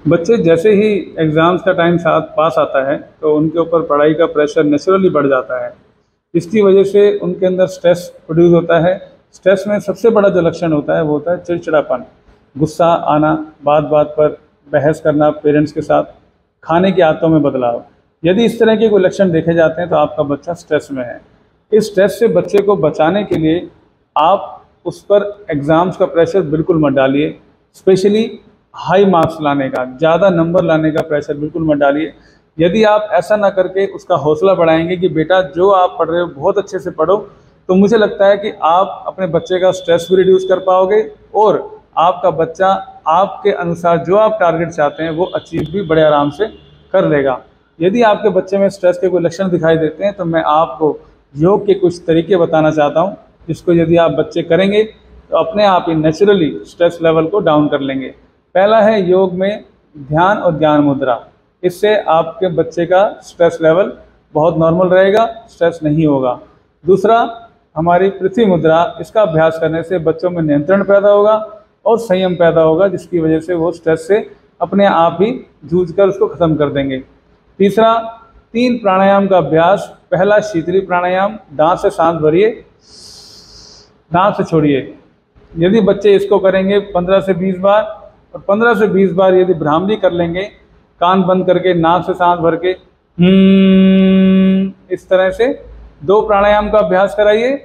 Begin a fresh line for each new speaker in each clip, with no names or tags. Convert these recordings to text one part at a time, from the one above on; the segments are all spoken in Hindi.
बच्चे जैसे ही एग्ज़ाम्स का टाइम साथ पास आता है तो उनके ऊपर पढ़ाई का प्रेशर नेचुरली बढ़ जाता है। इसकी वजह से उनके अंदर स्ट्रेस प्रोड्यूस होता है। स्ट्रेस में सबसे बड़ा जो लक्षण होता है वो होता है चिड़चिड़ापन, गुस्सा आना, बात बात पर बहस करना पेरेंट्स के साथ, खाने की आदतों में बदलाव। यदि इस तरह के कोई लक्षण देखे जाते हैं तो आपका बच्चा स्ट्रेस में है। इस स्ट्रेस से बच्चे को बचाने के लिए आप उस पर एग्ज़ाम्स का प्रेशर बिल्कुल मत डालिए। स्पेशली हाई मार्क्स लाने का, ज़्यादा नंबर लाने का प्रेशर बिल्कुल मत डालिए। यदि आप ऐसा ना करके उसका हौसला बढ़ाएंगे कि बेटा जो आप पढ़ रहे हो बहुत अच्छे से पढ़ो, तो मुझे लगता है कि आप अपने बच्चे का स्ट्रेस भी रिड्यूस कर पाओगे और आपका बच्चा आपके अनुसार जो आप टारगेट चाहते हैं वो अचीव भी बड़े आराम से कर लेगा। यदि आपके बच्चे में स्ट्रेस के कोई लक्षण दिखाई देते हैं तो मैं आपको योग के कुछ तरीके बताना चाहता हूँ, जिसको यदि आप बच्चे करेंगे तो अपने आप ही नेचुरली स्ट्रेस लेवल को डाउन कर लेंगे। पहला है योग में ध्यान और ज्ञान मुद्रा। इससे आपके बच्चे का स्ट्रेस लेवल बहुत नॉर्मल रहेगा, स्ट्रेस नहीं होगा। दूसरा हमारी पृथ्वी मुद्रा, इसका अभ्यास करने से बच्चों में नियंत्रण पैदा होगा और संयम पैदा होगा, जिसकी वजह से वो स्ट्रेस से अपने आप ही जूझकर उसको ख़त्म कर देंगे। तीसरा 3 प्राणायाम का अभ्यास। पहला शीतली प्राणायाम, दांत से सांस भरिए, दांत से छोड़िए। यदि बच्चे इसको करेंगे 15 से 20 बार और 15 से 20 बार यदि भ्रामरी कर लेंगे, कान बंद करके नाक से सांस भर के इस तरह से 2 प्राणायाम का अभ्यास कराइए।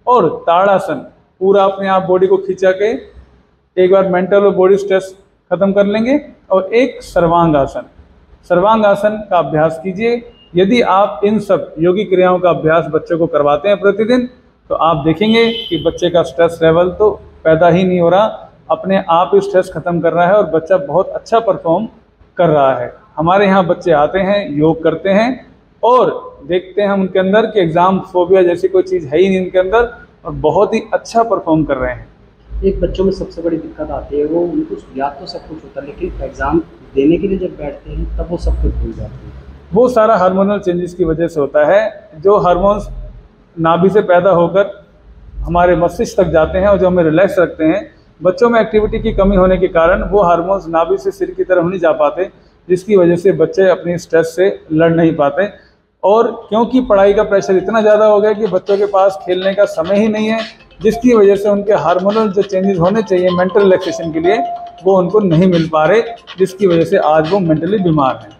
और ताड़ासन, पूरा अपने आप बॉडी को खींचा के एक बार मेंटल और बॉडी स्ट्रेस खत्म कर लेंगे। और एक सर्वांगासन, सर्वांगासन का अभ्यास कीजिए। यदि आप इन सब योगी क्रियाओं का अभ्यास बच्चों को करवाते हैं प्रतिदिन, तो आप देखेंगे कि बच्चे का स्ट्रेस लेवल तो पैदा ही नहीं हो रहा, अपने आप ही स्ट्रेस खत्म कर रहा है और बच्चा बहुत अच्छा परफॉर्म कर रहा है। हमारे यहाँ बच्चे आते हैं, योग करते हैं और देखते हैं हम उनके अंदर कि एग्ज़ाम फोबिया जैसी कोई चीज़ है ही नहीं उनके अंदर, और बहुत ही अच्छा परफॉर्म कर रहे हैं।
एक बच्चों में सबसे बड़ी दिक्कत आती है, वो उनको याद तो सब कुछ होता है लेकिन एग्ज़ाम देने के लिए जब बैठते हैं तब वो सब कुछ भूल जाते हैं।
वो सारा हार्मोनल चेंजेस की वजह से होता है। जो हार्मोन्स नाभि से पैदा होकर हमारे मस्तिष्क तक जाते हैं और जो हमें रिलैक्स रखते हैं, बच्चों में एक्टिविटी की कमी होने के कारण वो हार्मोन्स नाभि से सिर की तरफ नहीं जा पाते, जिसकी वजह से बच्चे अपनी स्ट्रेस से लड़ नहीं पाते। और क्योंकि पढ़ाई का प्रेशर इतना ज़्यादा हो गया कि बच्चों के पास खेलने का समय ही नहीं है, जिसकी वजह से उनके हार्मोनल जो चेंजेस होने चाहिए मेंटल रिलैक्सेशन के लिए वो उनको नहीं मिल पा रहे, जिसकी वजह से आज वो मेंटली बीमार हैं।